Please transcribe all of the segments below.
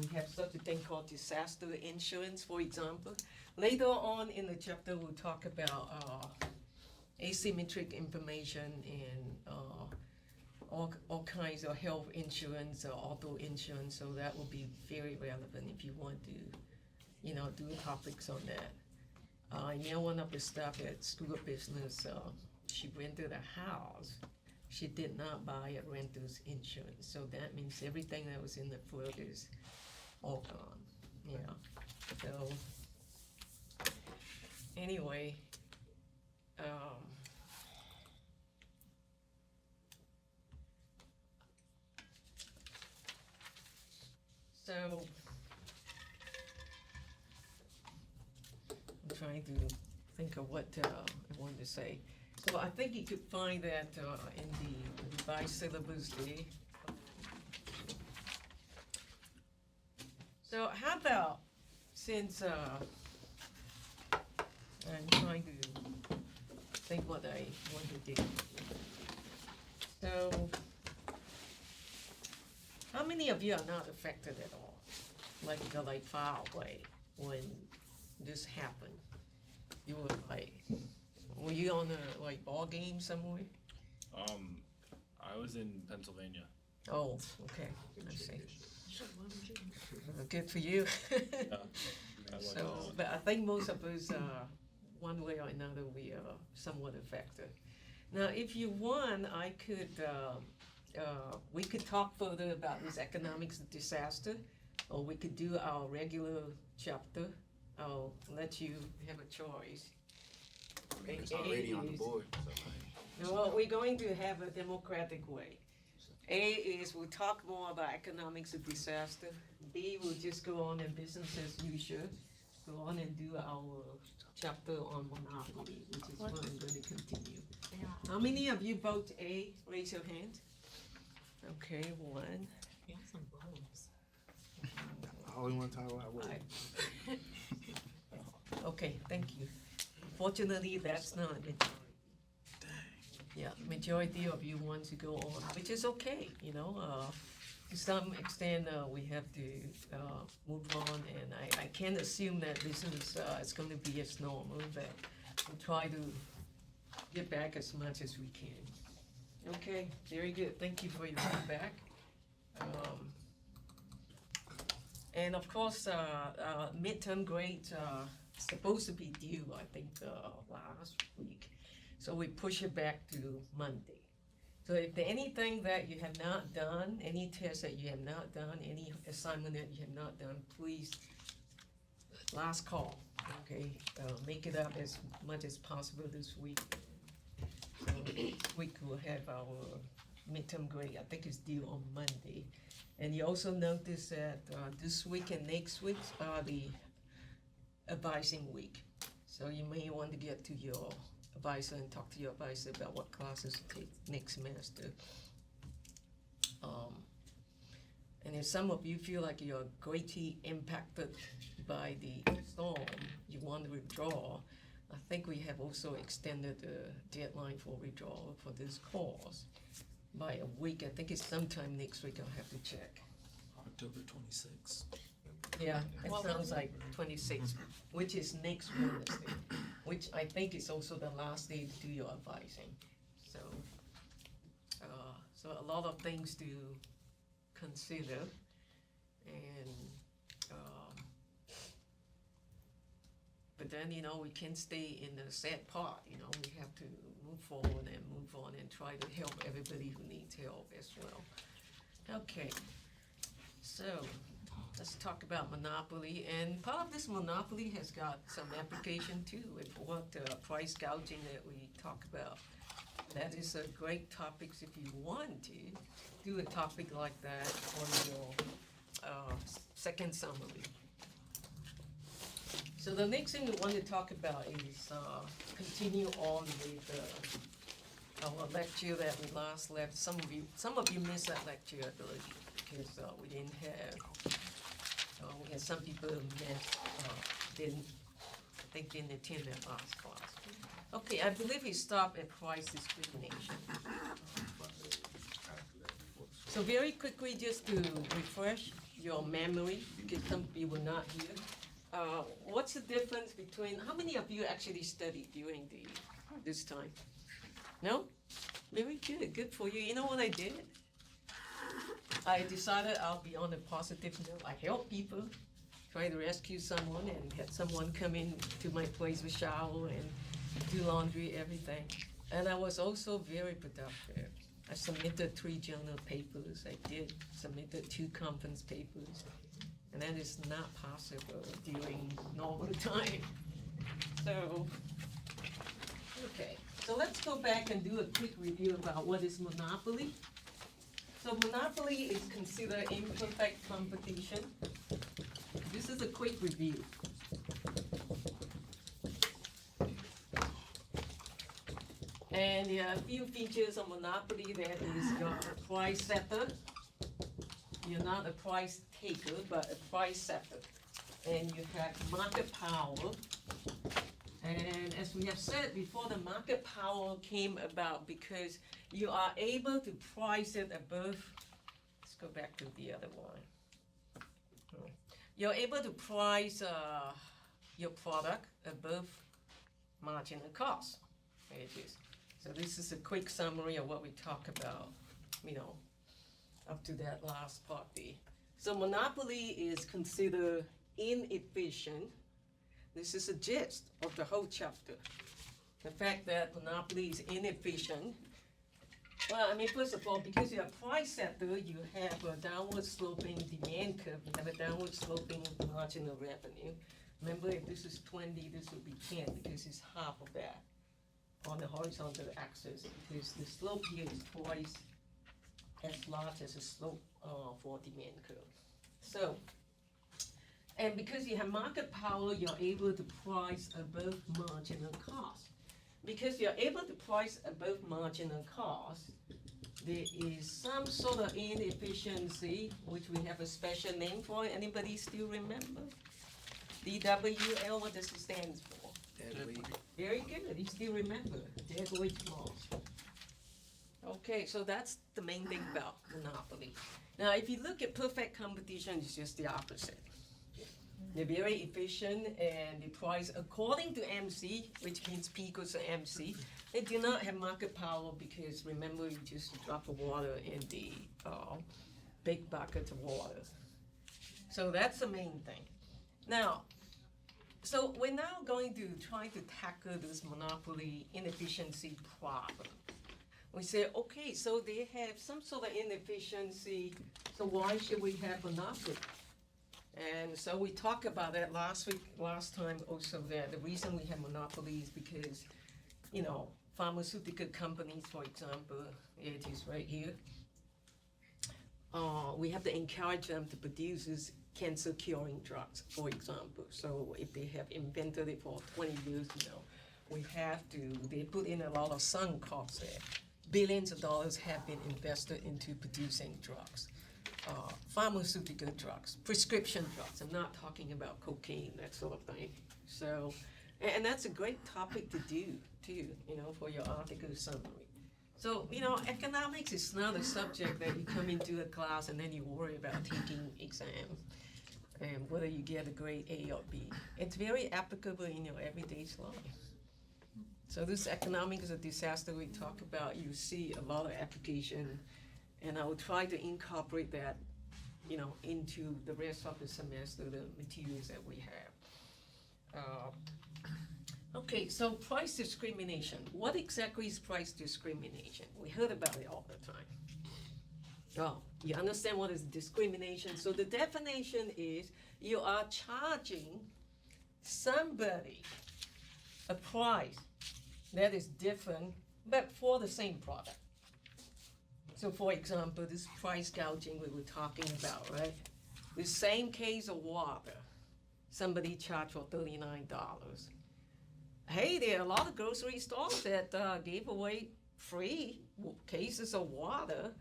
we have such a thing called disaster insurance, for example. Later on in the chapter, we'll talk about asymmetric information and all kinds of health insurance or auto insurance, so that will be very relevant if you want to, do topics on that. I know one of the staff at School of Business, she rented a house. She did not buy a renter's insurance, so that means everything that was in the flood is all gone, So, anyway, so I'm trying to think of what I wanted to say. So I think you could find that in the revised syllabus there. So how about, since I'm trying to think what I want to do. So how many of you are not affected at all? Like far away when this happened? You were were you on a ball game somewhere? I was in Pennsylvania. Oh, okay, I see. Good for you. So, but I think most of us, one way or another, we are somewhat affected. Now, if you want, we could talk further about this economics disaster, or we could do our regular chapter. I'll let you have a choice. It's already on the board. Well, we're going to have a democratic way. A is we'll talk more about economics of disaster. B, we'll just go on in business as usual. Go on and do our chapter on monopoly, which is what I'm going to continue. How many of you vote A? Raise your hand. Okay, one. I always want to talk about what. Okay, thank you. Fortunately, that's not a majority. Yeah, majority of you want to go on, which is okay, to some extent, we have to move on, and I can't assume that this is, it's gonna be as normal, but we'll try to get back as much as we can. Okay, very good, thank you for your feedback. And of course, midterm grades are supposed to be due, I think, last week. So we push it back to Monday. So if there's anything that you have not done, any test that you have not done, any assignment that you have not done, please, last call, okay? Make it up as much as possible this week. So next week we'll have our midterm grade, I think it's due on Monday. And you also notice that this week and next week are the advising week. So you may want to get to your advisor and talk to your advisor about what classes to take next semester. And if some of you feel like you're greatly impacted by the storm, you want to withdraw, I think we have also extended the deadline for withdrawal for this course by a week. I think it's sometime next week, I'll have to check. October 26th. Yeah, it sounds like 26th, which is next Wednesday, which I think is also the last day to do your advising. So, so a lot of things to consider, and but then we can't stay in the sad part. We have to move forward and move on and try to help everybody who needs help as well. Okay, so let's talk about monopoly, and part of this monopoly has got some application too with what price gouging that we talk about. That is a great topic if you want to do a topic like that on your second summary. So the next thing we want to talk about is continue on with our lecture that we last left. Some of you missed that lecture, I believe, because we didn't have. We had some people who didn't attend that last class. Okay, I believe we stopped at price discrimination. So very quickly, just to refresh, your memory, because some people were not here. What's the difference between, how many of you actually studied during this time? No? Very good, good for you. You know what I did? I decided I'll be on a positive note. I help people, try to rescue someone, and had someone come in to my place with shower and do laundry, everything. And I was also very productive. I submitted 3 journal papers. I did submitted 2 conference papers. And that is not possible during normal time. So, okay. So let's go back and do a quick review about what is monopoly. So monopoly is considered imperfect competition. This is a quick review. And there are a few features of monopoly. That is you're a price setter. You're not a price taker, but a price setter. And you have market power. And as we have said before, the market power came about because you are able to price it above, let's go back to the other one. You're able to price your product above marginal cost. There it is. So this is a quick summary of what we talked about, up to that last part there. So monopoly is considered inefficient. This is a gist of the whole chapter. The fact that monopoly is inefficient. Well, first of all, because you're a price setter, you have a downward sloping demand curve. You have a downward sloping marginal revenue. Remember, if this is 20, this would be 10 because it's half of that on the horizontal axis. Because the slope here is twice as large as the slope for demand curve. So, and because you have market power, you're able to price above marginal cost. Because you're able to price above marginal cost, there is some sort of inefficiency, which we have a special name for. Anybody still remember? DWL, what does it stand for? Dead weight. Very good, you still remember, dead weight loss. Okay, so that's the main thing about monopoly. Now, if you look at perfect competition, it's just the opposite. They're very efficient and they price according to MC, which means P equals to MC. They do not have market power because remember you just drop of water in the big bucket of water. So that's the main thing. Now, so we're now going to try to tackle this monopoly inefficiency problem. We say, okay, so they have some sort of inefficiency, so why should we have monopoly? And so we talked about that last time also, that the reason we have monopoly is because, pharmaceutical companies, for example, it is right here. We have to encourage them to produce these cancer-curing drugs, for example. So if they have invented it for 20 years, they put in a lot of sunk costs there. Billions of dollars have been invested into producing drugs. Pharmaceutical drugs, prescription drugs. I'm not talking about cocaine, that sort of thing. So, and that's a great topic to do too, for your article summary. So, economics is not a subject that you come into a class and then you worry about taking exam and whether you get a grade A or B. It's very applicable in your everyday life. So this economics is a disaster we talk about. You see a lot of application. And I will try to incorporate that, into the rest of the semester, the materials that we have. Okay, so price discrimination. What exactly is price discrimination? We heard about it all the time. Oh, you understand what is discrimination? So the definition is you are charging somebody a price that is different, but for the same product. So for example, this price gouging we were talking about, right? The same case of water, somebody charged for $39. Hey, there are a lot of grocery stores that gave away free cases of water.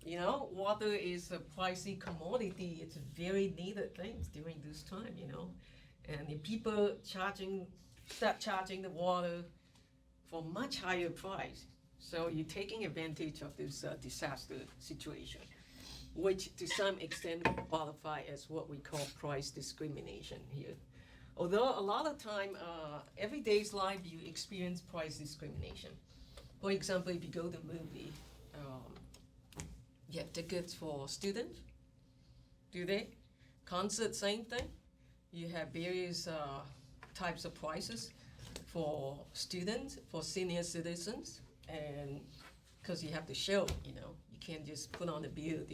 Water is a pricey commodity. It's a very needed thing during this time, And if people start charging the water for much higher price, so you're taking advantage of this disaster situation. which to some extent qualify as what we call price discrimination here. Although a lot of time, everyday's life, you experience price discrimination. For example, if you go to a movie, you have tickets for students, do they? Concert, same thing. You have various types of prices for students, for senior citizens, and because you have to show, you can't just put on a beard,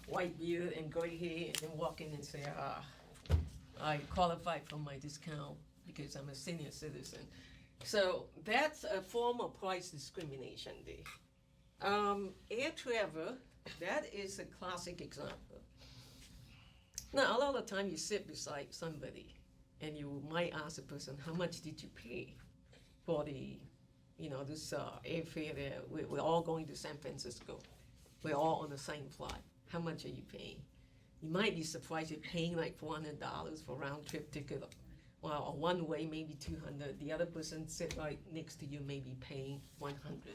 white beard and gray hair, and then walk in and say, I qualify for my discount because I'm a senior citizen. So that's a form of price discrimination there. Air travel, that is a classic example. Now, a lot of time you sit beside somebody and you might ask the person, how much did you pay for the, this airfare there? We're all going to San Francisco. We're all on the same flight. How much are you paying? You might be surprised you're paying like $400 for round trip ticket. Well, one way maybe 200. The other person sit right next to you may be paying 100.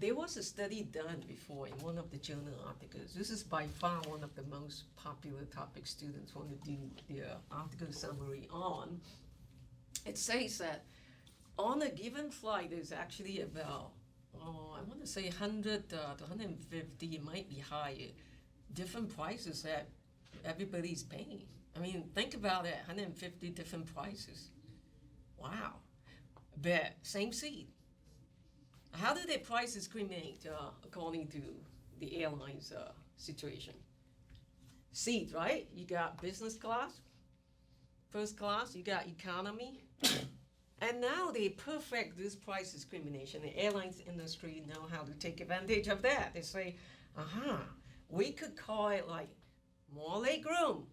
There was a study done before in one of the journal articles. This is by far one of the most popular topics students want to do their article summary on. It says that on a given flight, there's actually about, I want to say 100 to 150, it might be higher, different prices that everybody's paying. I mean, think about it, 150 different prices. Wow. But same seat. How do they price discriminate according to the airline's situation? Seat, right? You got business class, first class, you got economy. And now they perfect this price discrimination. The airlines industry know how to take advantage of that. They say, we could call it like more leg room.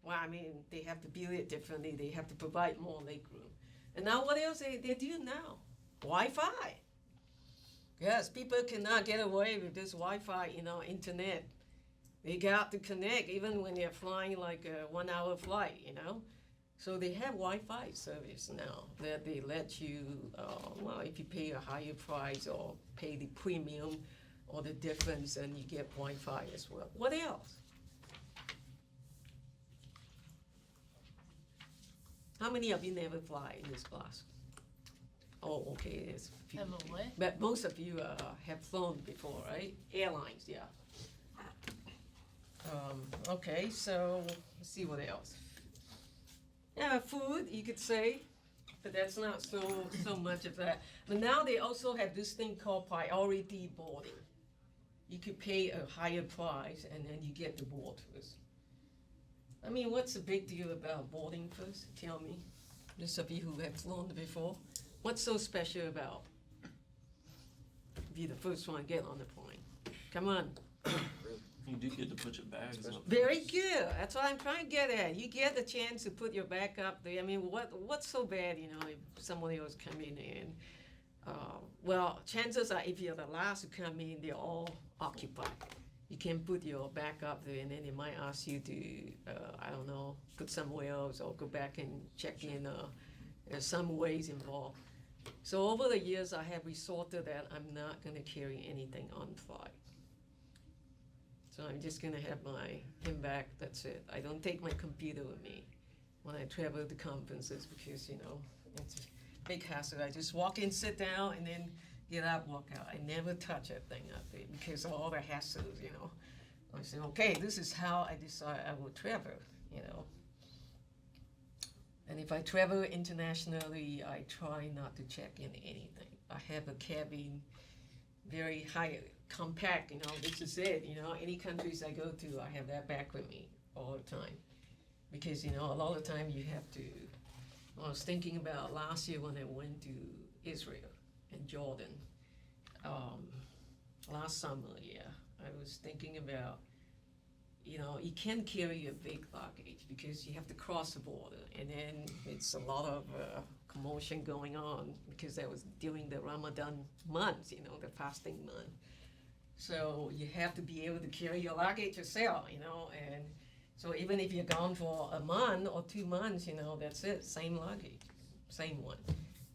Well, I mean, they have to build it differently. They have to provide more leg room. And now what else they do now? Wi-Fi. Yes, people cannot get away with this Wi-Fi, internet. They got to connect even when they're flying like a 1 hour flight, So they have Wi-Fi service now that they let you, if you pay a higher price or pay the premium or the difference, then you get Wi-Fi as well. What else? How many of you never fly in this class? Oh, okay, there's a few. But most of you have flown before, right? Airlines, yeah. Okay, so let's see what else. Yeah, food, you could say, but that's not so much of that. But now they also have this thing called priority boarding. You could pay a higher price and then you get to board first. I mean, what's the big deal about boarding first? Tell me, those of you who have flown before. What's so special about be the first one to get on the plane? Come on. You do get to put your bags up. Very good. That's what I'm trying to get at. You get the chance to put your back up there. I mean, what's so bad, if somebody else coming in? Well, chances are if you're the last to come in, they're all occupied. You can put your back up there, and then they might ask you to, put somewhere else or go back and check in. There's some ways involved. So over the years, I have resorted that I'm not going to carry anything on flight. So I'm just going to have my handbag, that's it. I don't take my computer with me when I travel to conferences because, it's a big hassle. I just walk in, sit down, and then get up, walk out. I never touch that thing up there because of all the hassles, I say, okay, this is how I decide I will travel, And if I travel internationally, I try not to check in anything. I have a cabin, very high, compact, this is it, any countries I go to, I have that back with me all the time. Because, a lot of time you have to, I was thinking about last year when I went to Israel and Jordan, last summer, I was thinking about, you can't carry a big luggage because you have to cross the border, and then it's a lot of commotion going on because that was during the Ramadan months, the fasting month. So you have to be able to carry your luggage yourself, and so even if you're gone for a month or 2 months, that's it, same luggage, same one.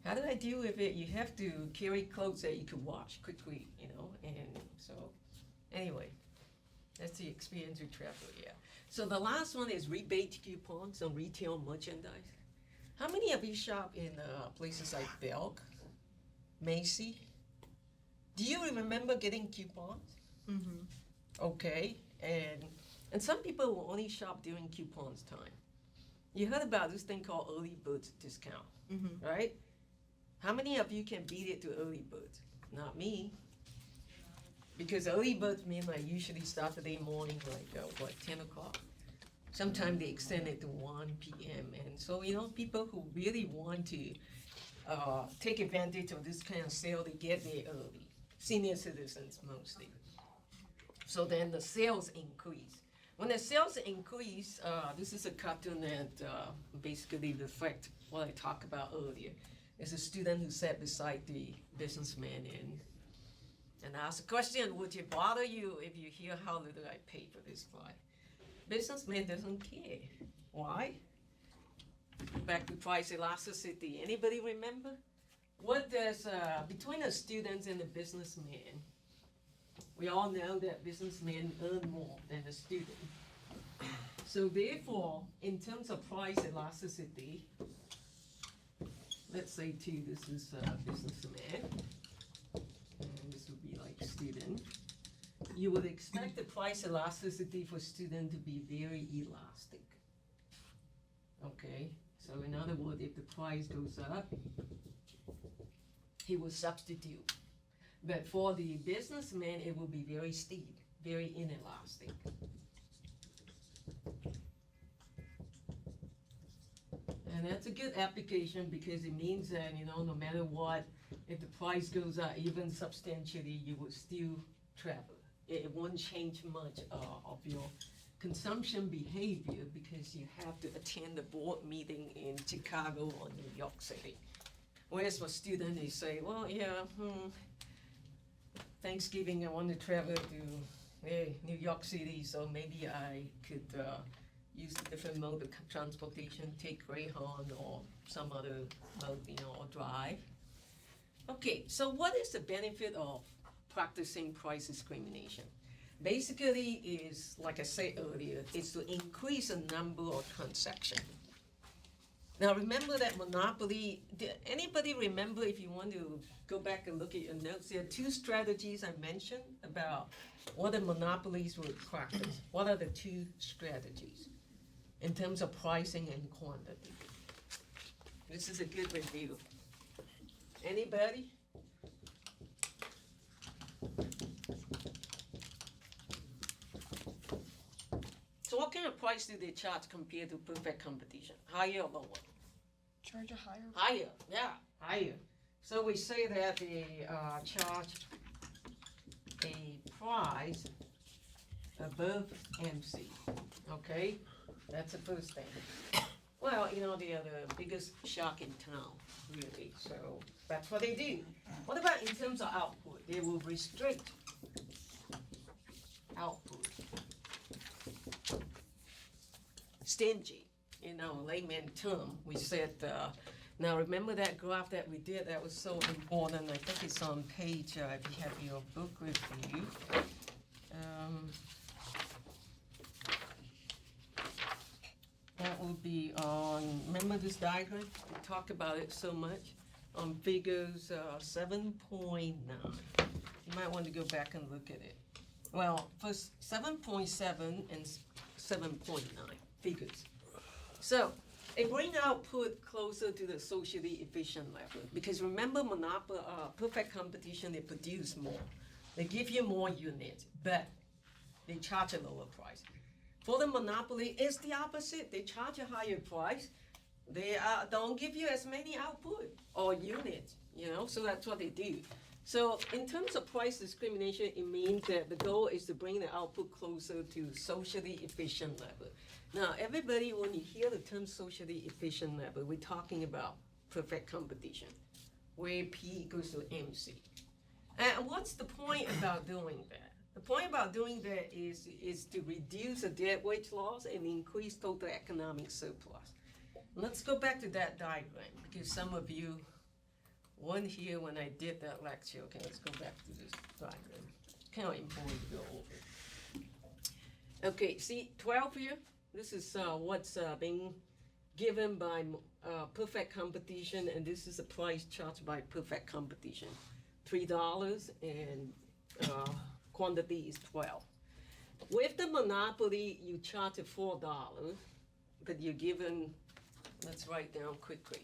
How do I deal with it? You have to carry clothes that you can wash quickly, and so anyway. That's the experience with travel, yeah. So the last one is rebate coupons on retail merchandise. How many of you shop in places like Belk, Macy? Do you remember getting coupons? Mm-hmm. Okay, and some people will only shop during coupons time. You heard about this thing called early bird discount, Mm-hmm. right? How many of you can beat it to early birds? Not me. Because early birds mean like usually Saturday morning, like 10 o'clock. Sometimes they extend it to 1 p.m. And so, people who really want to take advantage of this kind of sale, they get there early. Senior citizens mostly. So then the sales increase. When the sales increase, this is a cartoon that basically reflects what I talked about earlier. There's a student who sat beside the businessman and asked a question, would it bother you if you hear how little I paid for this fly? Businessman doesn't care. Why? Back to price elasticity. Anybody remember? What does, between the students and the businessman, we all know that businessmen earn more than the student. So therefore, in terms of price elasticity, let's say too, this is a businessman, and this would be like student. You would expect the price elasticity for student to be very elastic. Okay, so in other words, if the price goes up, he will substitute. But for the businessman, it will be very steep, very inelastic. And that's a good application because it means that, no matter what, if the price goes up even substantially, you will still travel. It won't change much of your consumption behavior because you have to attend a board meeting in Chicago or New York City. Whereas for students, they say, well, yeah, Thanksgiving I want to travel to New York City, so maybe I could use a different mode of transportation, take Greyhound or some other mode, or drive. Okay, so what is the benefit of practicing price discrimination? Basically is, like I said earlier, is to increase the number of transactions. Now remember that monopoly, anybody remember, if you want to go back and look at your notes, there are two strategies I mentioned about what the monopolies would practice. What are the two strategies in terms of pricing and quantity? This is a good review. Anybody? So what kind of price do they charge compared to perfect competition? Higher or lower? Charge a higher. Higher, yeah, higher. So we say that they charge a price above MC, okay? That's the first thing. Well, they are the biggest shark in town, really, so that's what they do. What about in terms of output? They will restrict output. Stingy, in our layman term, we said, now remember that graph that we did, that was so important, I think it's on page, if you have your book with you. That will be on, remember this diagram? We talked about it so much, on figures 7.9. You might want to go back and look at it. Well, first 7.7 and 7.9 figures. So it bring output closer to the socially efficient level because remember, perfect competition, they produce more. They give you more units, but they charge a lower price. For the monopoly, it's the opposite. They charge a higher price. They don't give you as many output or units, so that's what they do. So in terms of price discrimination, it means that the goal is to bring the output closer to socially efficient level. Now, everybody, when you hear the term socially efficient level, we're talking about perfect competition, where P equals to MC. And what's the point about doing that? The point about doing that is to reduce the dead wage loss and increase total economic surplus. Let's go back to that diagram because some of you weren't here when I did that lecture. Okay, let's go back to this diagram. Kind of important to go over. Okay, see 12 here? This is what's being given by perfect competition, and this is the price charged by perfect competition. $3 and quantity is 12. With the monopoly, you charge $4, but you're given, let's write down quickly.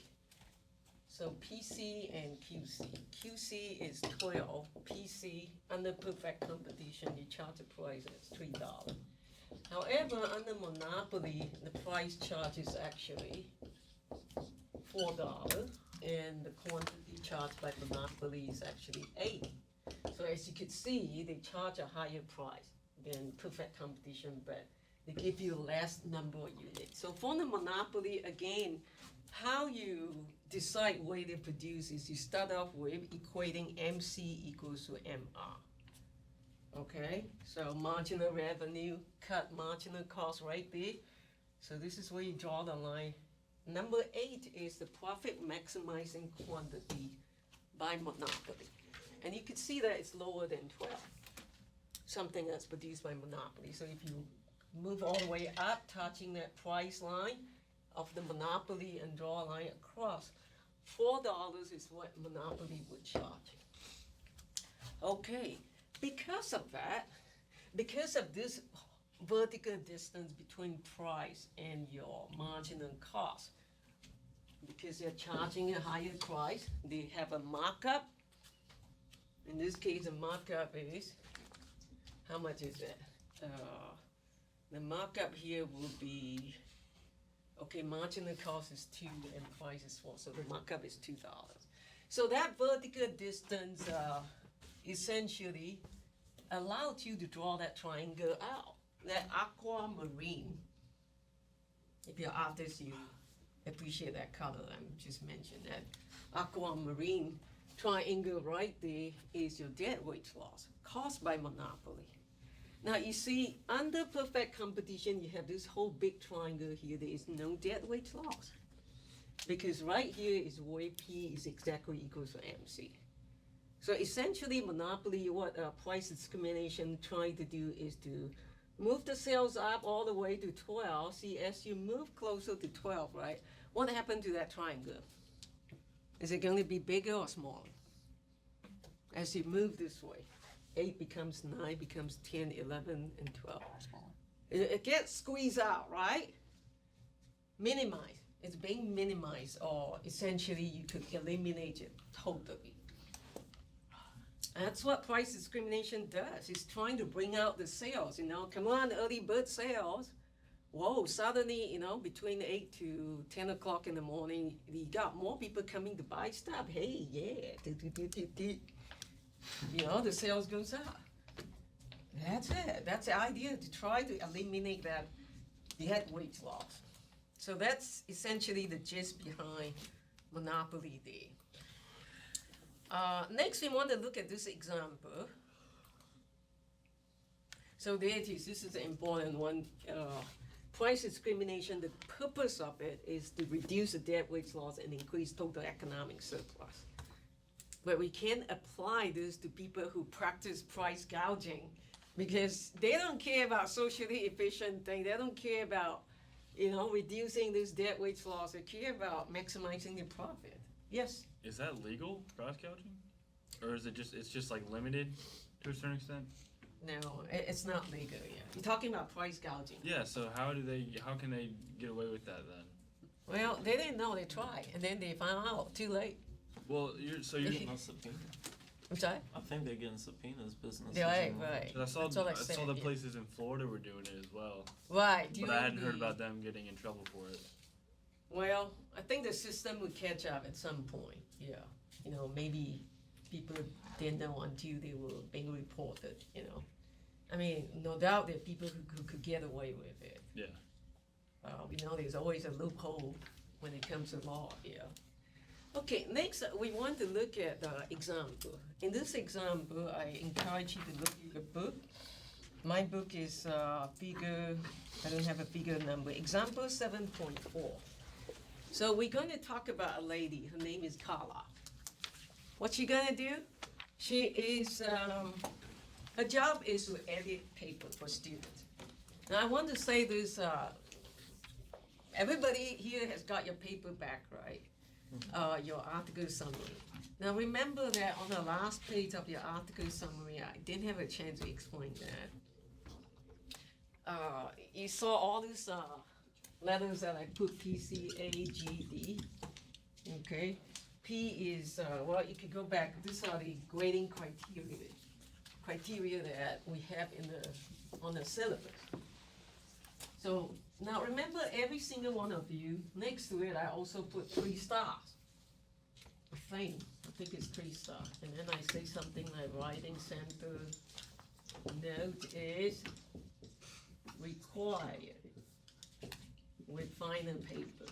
So PC and QC. QC is 12. PC, under perfect competition, you charge a price that's $3. However, under monopoly, the price charge is actually $4, and the quantity charged by monopoly is actually 8. So as you can see, they charge a higher price than perfect competition, but they give you less number of units. So for the monopoly, again, how you decide where they produce is you start off with equating MC equals to MR. Okay, so marginal revenue, cut marginal cost right there. So this is where you draw the line. Number 8 is the profit maximizing quantity by monopoly. And you can see that it's lower than 12, something that's produced by monopoly. So if you move all the way up, touching that price line of the monopoly and draw a line across, $4 is what monopoly would charge. Okay, because of that, because of this vertical distance between price and your marginal cost, because they're charging a higher price, they have a markup. In this case, the markup is, how much is it? The markup here will be, okay, marginal cost is 2 and price is 4, so the markup is $2. So that vertical distance essentially allowed you to draw that triangle out, that aquamarine. If you're artists, you appreciate that color I just mentioned. That aquamarine triangle right there is your deadweight loss caused by monopoly. Now you see, under perfect competition, you have this whole big triangle here. There is no deadweight loss, because right here is where P is exactly equal to MC. So essentially, monopoly, what price discrimination trying to do is to move the sales up all the way to 12. See, as you move closer to 12, right, what happened to that triangle? Is it going to be bigger or smaller? As you move this way, 8 becomes 9, becomes 10, 11, and 12. It gets squeezed out, right? Minimized. It's being minimized, or essentially you could eliminate it totally. That's what price discrimination does. It's trying to bring out the sales, come on, early bird sales. Whoa, suddenly, between 8 to 10 o'clock in the morning, you got more people coming to buy stuff. Hey, yeah, the sales goes up. That's it. That's the idea, to try to eliminate that deadweight loss. So that's essentially the gist behind monopoly there. Next, we want to look at this example. So there it is. This is an important one. Price discrimination, the purpose of it is to reduce the deadweight loss and increase total economic surplus. But we can't apply this to people who practice price gouging, because they don't care about socially efficient things. They don't care about, reducing this deadweight loss. They care about maximizing their profit. Yes? Is that legal, price gouging? Or is it's just like limited to a certain extent? No, it's not legal yet. You're talking about price gouging. Yeah, so how can they get away with that then? Well, they didn't know, they tried, and then they found out, too late. Well, you're Getting a subpoena. I'm sorry? I think they're getting subpoenas, businesses. Yeah, and all. right. 'Cause That's all I I saw said, the yeah. places in Florida were doing it as well. Right. But I hadn't heard about them getting in trouble for it. Well, I think the system would catch up at some point, yeah. Maybe people didn't know until they were being reported, I mean, no doubt there are people who could get away with it. Yeah. There's always a loophole when it comes to law, yeah. Okay, next we want to look at the example. In this example, I encourage you to look at the book. My book is figure, I don't have a figure number, example 7.4. So we're going to talk about a lady, her name is Carla. What's she gonna do? She is, her job is to edit paper for students. Now, I want to say this, everybody here has got your paper back, right? Your article summary. Now, remember that on the last page of your article summary, I didn't have a chance to explain that. You saw all these letters that I put P, C, A, G, D, okay? P is, well, you could go back, these are the grading criteria that we have on the syllabus. So, now remember every single one of you, next to it, I also put 3 stars. The thing, I think it's 3 stars, and then I say something like writing center note is required with final paper.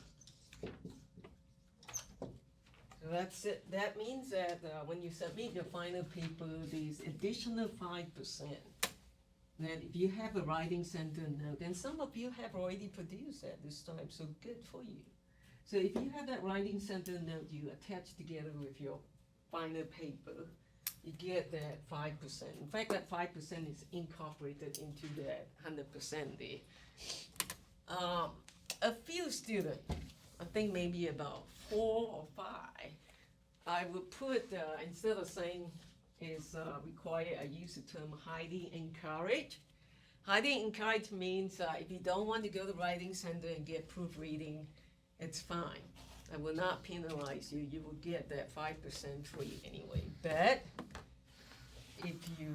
So that's it. That means that when you submit your final paper, there's additional 5%. That if you have a writing center note, and some of you have already produced that this time, so good for you. So if you have that writing center note you attach together with your final paper, you get that 5%. In fact, that 5% is incorporated into that 100% there. A few students, I think maybe about 4 or 5, I would put, instead of saying is required, I use the term highly encouraged. Highly encouraged means if you don't want to go to writing center and get proofreading, it's fine. I will not penalize you. You will get that 5% free anyway. But if you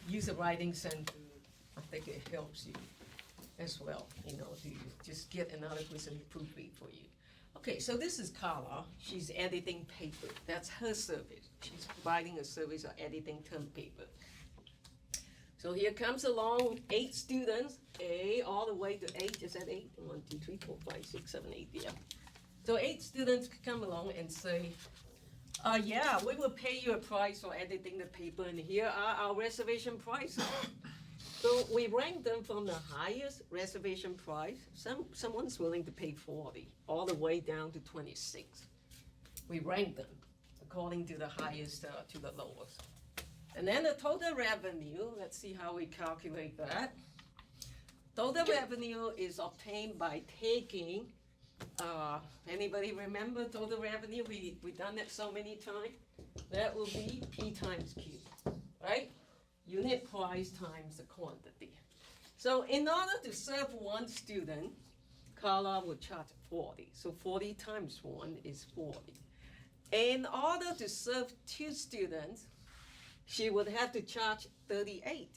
use a writing center, I think it helps you as well, you know, to just get another person to proofread for you. Okay, so this is Carla. She's editing paper. That's her service. She's providing a service of editing term paper. So here comes along 8 students, A all the way to 8. Is that 8? 1, 2, 3, 4, 5, 6, 7, 8, yeah. So 8 students come along and say, yeah, we will pay you a price for editing the paper, and here are our reservation prices. So we rank them from the highest reservation price. Someone's willing to pay 40, all the way down to 26. We rank them according to the highest to the lowest. And then the total revenue, let's see how we calculate that. Total revenue is obtained by taking, anybody remember total revenue? We've done it so many times. That will be P times Q, right? Unit price times the quantity. So in order to serve 1 student, Carla would charge 40. So 40 times 1 is 40. In order to serve 2 students, she would have to charge 38.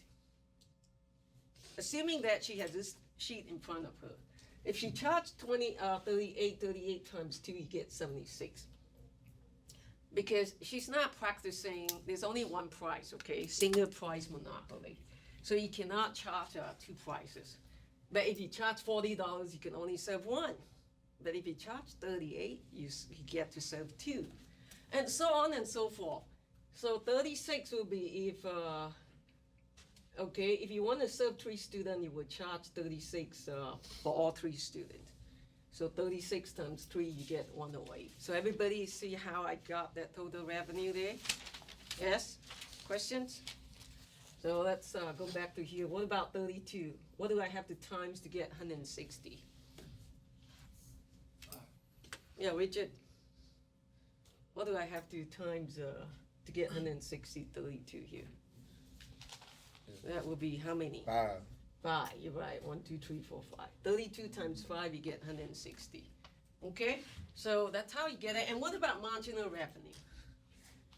Assuming that she has this sheet in front of her. If she charged 38 times 2, you get 76. Because she's not practicing, there's only one price, okay? Single price monopoly. So you cannot charge 2 prices. But if you charge $40, you can only serve 1. But if you charge 38, you get to serve 2. And so on and so forth. So 36 will be if, if you want to serve 3 students, you would charge 36 for all 3 students. So 36 times 3, you get 108. So everybody see how I got that total revenue there? Yes? Questions? So let's go back to here. What about 32? What do I have to times to get 160? Yeah, Richard. What do I have to times to get 160, 32 here? That will be how many? 5. 5, you're right. 1, 2, 3, 4, 5. 32 times 5, you get 160. Okay? So that's how you get it. And what about marginal revenue?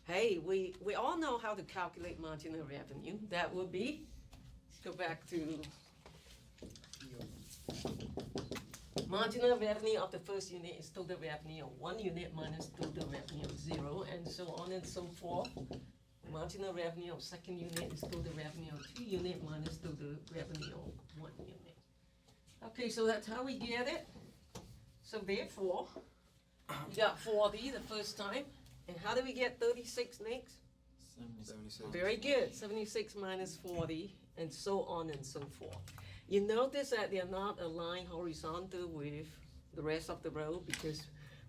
Hey, we all know how to calculate marginal revenue. That would be, go back to marginal revenue of the first unit is total revenue of 1 unit minus total revenue of 0, and so on and so forth. Marginal revenue of second unit is total revenue of 2 unit minus total revenue of 1 unit. Okay, so that's how we get it. So therefore, we got 40 the first time. And how do we get 36 next? 76. Very good. 76 minus 40, and so on and so forth. You notice that they're not aligned horizontal with the rest of the row because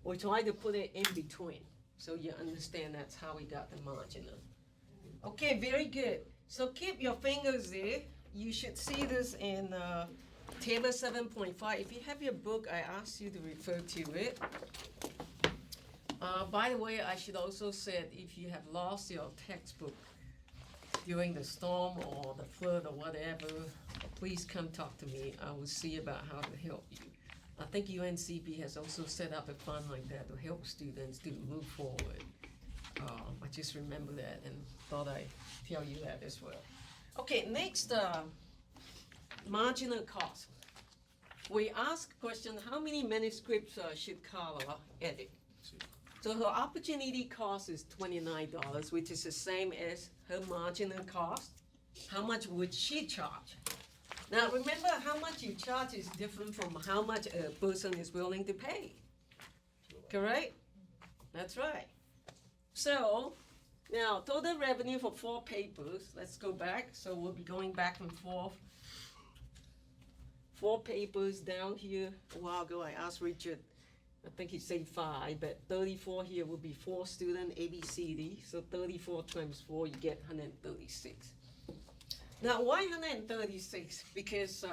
we try to put it in between. So you understand that's how we got the marginal. Okay, very good. So keep your fingers there. You should see this in table 7.5, if you have your book, I ask you to refer to it. By the way, I should also say, if you have lost your textbook during the storm or the flood or whatever, please come talk to me. I will see about how to help you. I think UNCP has also set up a fund like that to help students to move forward. I just remember that and thought I'd tell you that as well. Okay, next, marginal cost. We ask question, how many manuscripts should Carla edit? So her opportunity cost is $29, which is the same as her marginal cost. How much would she charge? Now remember, how much you charge is different from how much a person is willing to pay. Correct? That's right. So, now total revenue for 4 papers, let's go back. So we'll be going back and forth. 4 papers down here. A while ago I asked Richard, I think he said 5, but 34 here will be 4 student ABCD. So 34 times 4, you get 136. Now why 136? Because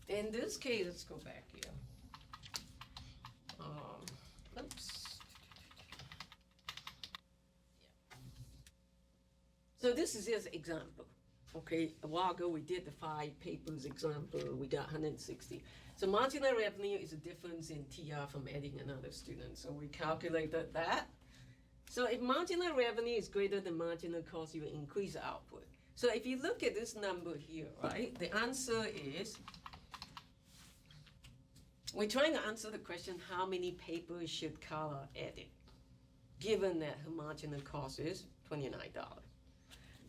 in this case, let's go back here. Oops. So this is his example. Okay, a while ago we did the 5 papers example, we got 160. So marginal revenue is a difference in TR from adding another student. So we calculated that. So if marginal revenue is greater than marginal cost, you increase output. So if you look at this number here, right, the answer is, we're trying to answer the question, how many papers should Carla edit, given that her marginal cost is $29.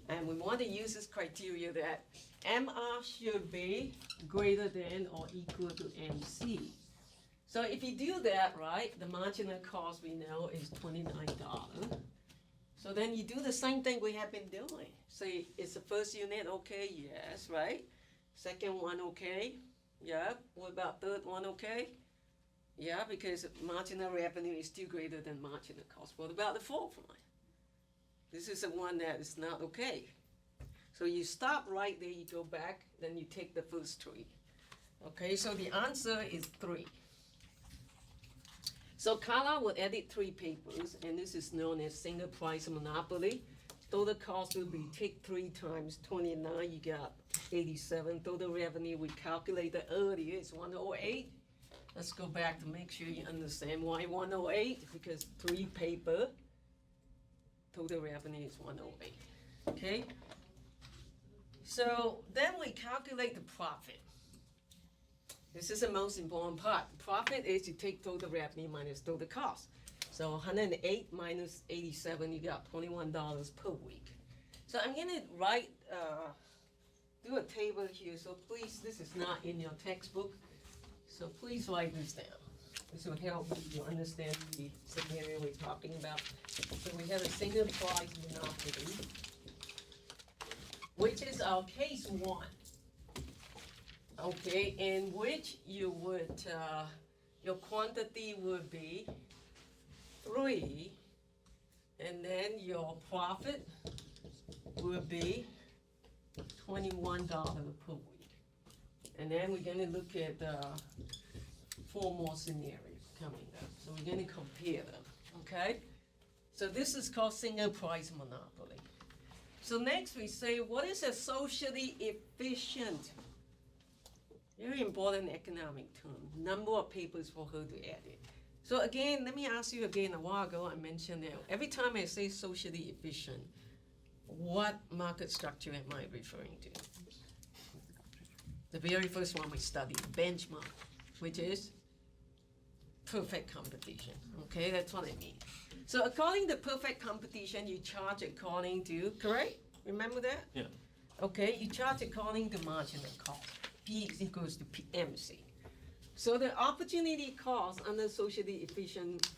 And we want to use this criteria that MR should be greater than or equal to MC. So if you do that, right, the marginal cost we know is $29. So then you do the same thing we have been doing. Say, is the first unit okay? Yes, right? Second one okay? Yeah. What about third one okay? Yeah, because marginal revenue is still greater than marginal cost. What about the fourth one? This is the one that is not okay. So you stop right there, you go back, then you take the first 3. Okay, so the answer is 3. So Carla will edit 3 papers, and this is known as single price monopoly. Total cost will be take 3 times 29, you got 87. Total revenue we calculated earlier is 108. Let's go back to make sure you understand why 108, because 3 paper, total revenue is 108, okay? So then we calculate the profit. This is the most important part. The profit is you take total revenue minus total cost. So 108 minus 87, you got $21 per week. So I'm gonna write, do a table here. So please, this is not in your textbook. So please write this down. This will help you understand the scenario we're talking about. So we have a single price monopoly, which is our case 1. Okay, in which you would, your quantity would be 3, and then your profit will be $21 per week. And then we're gonna look at 4 more scenarios coming up. So we're gonna compare them, okay? So this is called single price monopoly. So next we say, what is a socially efficient? Very important economic term, number of papers for her to edit. So again, let me ask you again, a while ago I mentioned that every time I say socially efficient, what market structure am I referring to? The very first one we studied, benchmark, which is perfect competition, okay, that's what I mean. So according to perfect competition, you charge according to, correct? Remember that? Yeah. Okay, you charge according to marginal cost. P is equals to MC. So the opportunity cost under socially efficient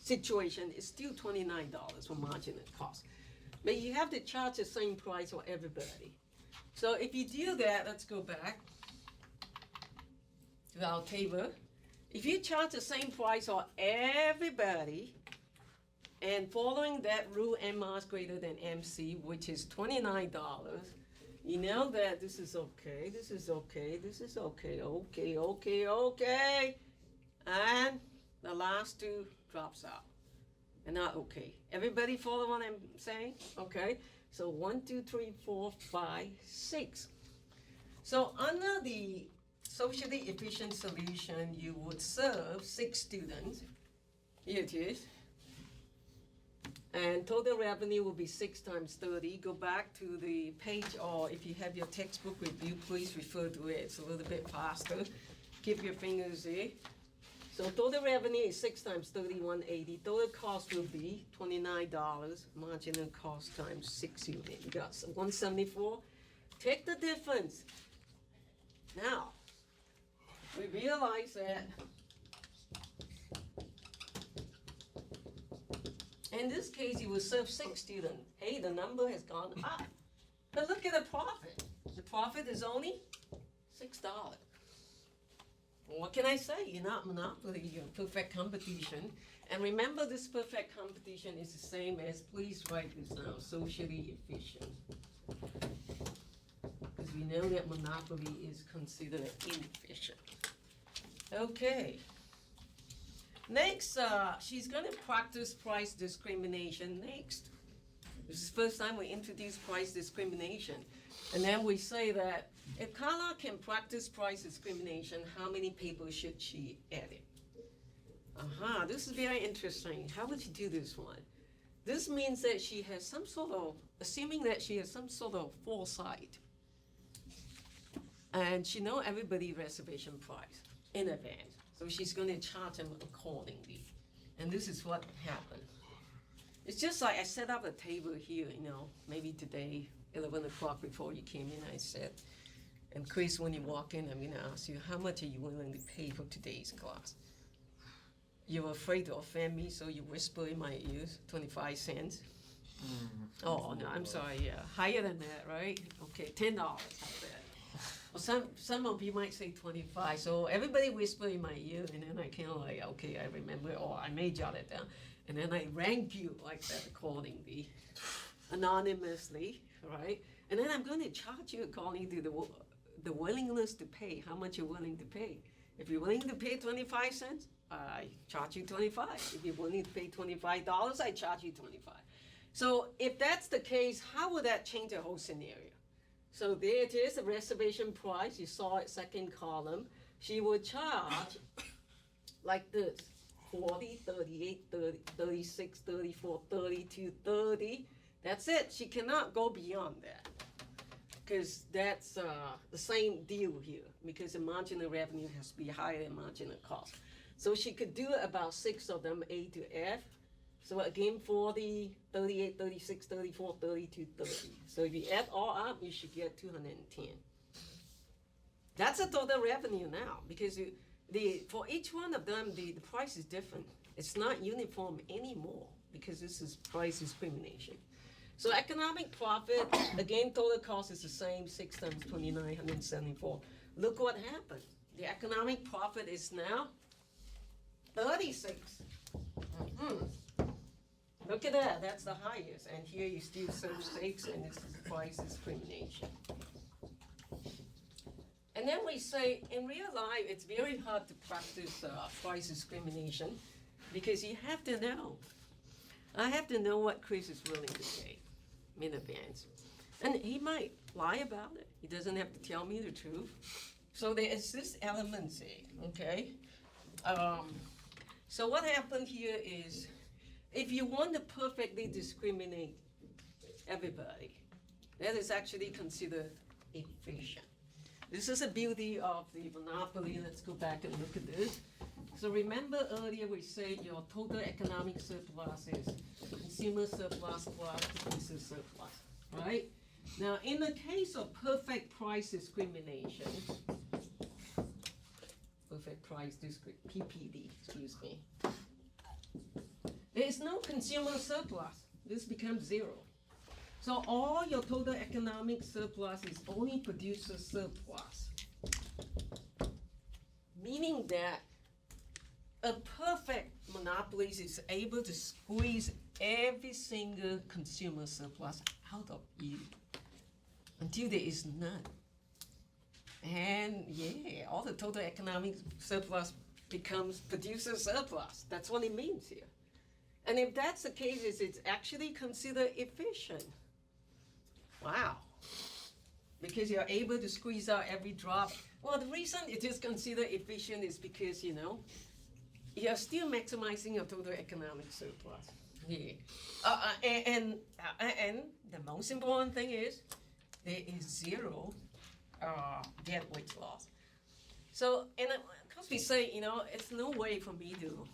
situation is still $29 for marginal cost. But you have to charge the same price for everybody. So if you do that, let's go back to our table. If you charge the same price for everybody, and following that rule, MR is greater than MC, which is $29, You know that this is okay, this is okay, this is okay, okay. And the last two drops out. And not okay. Everybody follow what I'm saying? Okay. So 1, 2, 3, 4, 5, 6. So under the socially efficient solution, you would serve 6 students. Here it is. And total revenue will be 6 times 30. Go back to the page, or if you have your textbook review, please refer to it. It's a little bit faster. Keep your fingers there. So total revenue is 6 times 30, 180. Total cost will be $29. Marginal cost times 6 units. You got 174. Take the difference. Now, we realize that in this case, you will serve 6 students. Hey, the number has gone up. But look at the profit. The profit is only $6. What can I say? You're not monopoly, you're perfect competition. And remember, this perfect competition is the same as, please write this down, socially efficient. Because we know that monopoly is considered inefficient. Okay. Next, she's going to practice price discrimination next. This is the first time we introduce price discrimination. And then we say that if Carla can practice price discrimination, how many people should she edit? This is very interesting. How would you do this one? This means that she has some sort of, assuming that she has some sort of foresight. And she knows everybody's reservation price in advance. So she's going to charge them accordingly. And this is what happened. It's just like I set up a table here, maybe today, 11 o'clock before you came in, I said, and Chris, when you walk in, I'm going to ask you, how much are you willing to pay for today's class? You're afraid to offend me, so you whisper in my ears, 25 cents. Oh, no, I'm sorry, yeah. Higher than that, right? Okay, $10, how about that? Well, some of you might say 25, so everybody whisper in my ear, and then I kind of like, okay, I remember, or I may jot it down, and then I rank you like that accordingly, anonymously, right? And then I'm going to charge you according to the willingness to pay, how much you're willing to pay. If you're willing to pay 25 cents, I charge you 25. If you're willing to pay $25, I charge you 25. So if that's the case, how would that change the whole scenario? So there it is, the reservation price. You saw it, second column. She would charge like this, 40, 38, 30, 36, 34, 32, 30. That's it. She cannot go beyond that. Because that's the same deal here. Because the marginal revenue has to be higher than marginal cost. So she could do about 6 of them, A to F. So again, 40, 38, 36, 34, 32, 30. So if you add all up, you should get 210. That's the total revenue now, because for each one of them, the price is different. It's not uniform anymore, because this is price discrimination. So economic profit, again, total cost is the same, 6 times 29, 174. Look what happened. The economic profit is now 36. Look at that, that's the highest, and here you still serve 6, and this is price discrimination. And then we say, in real life, it's very hard to practice price discrimination, because you have to know. I have to know what Chris is willing to pay in advance. And he might lie about it. He doesn't have to tell me the truth. So there is this element there, okay? So what happened here is, if you want to perfectly discriminate everybody, that is actually considered efficient. This is the beauty of the monopoly. Let's go back and look at this. So remember earlier we said your total economic surplus is consumer surplus plus producer surplus, right? Now in the case of perfect price discrimination, PPD, excuse me, there is no consumer surplus. This becomes 0. So all your total economic surplus is only producer surplus. Meaning that a perfect monopoly is able to squeeze every single consumer surplus out of you. until there is none. And yeah, all the total economic surplus becomes producer surplus. That's what it means here. And if that's the case, it's actually considered efficient. Wow. Because you're able to squeeze out every drop. Well, the reason it is considered efficient is because, you're still maximizing your total economic surplus. Yeah. And the most important thing is there is zero dead weight loss. So, and because we say, it's no way for me to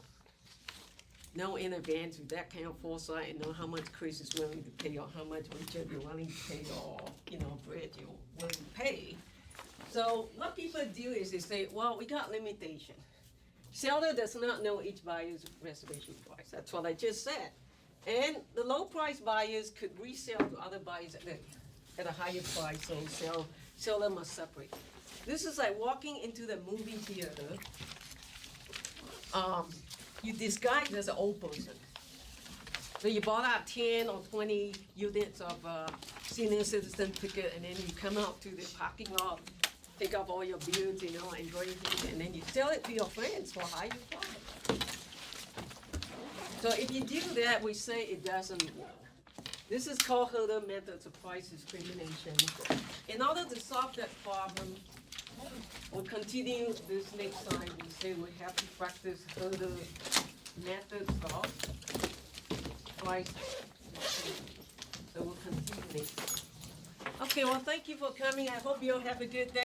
know in advance with that kind of foresight and know how much Chris is willing to pay or how much Richard you're willing to pay or, Brett you're willing to pay. So what people do is they say, well, we got limitation. Seller does not know each buyer's reservation price. That's what I just said. And the low price buyers could resell to other buyers at a higher price, so seller must separate. This is like walking into the movie theater. You disguise as an old person. So you bought out 10 or 20 units of senior citizen ticket, and then you come out to the parking lot, pick up all your bills, and drink it, and then you sell it to your friends for higher price. So if you do that, we say it doesn't work. This is called Herder methods of price discrimination. In order to solve that problem, we'll continue this next time. We say we have to practice Herder methods of price discrimination. So we'll continue next time. Okay, well, thank you for coming. I hope you all have a good day.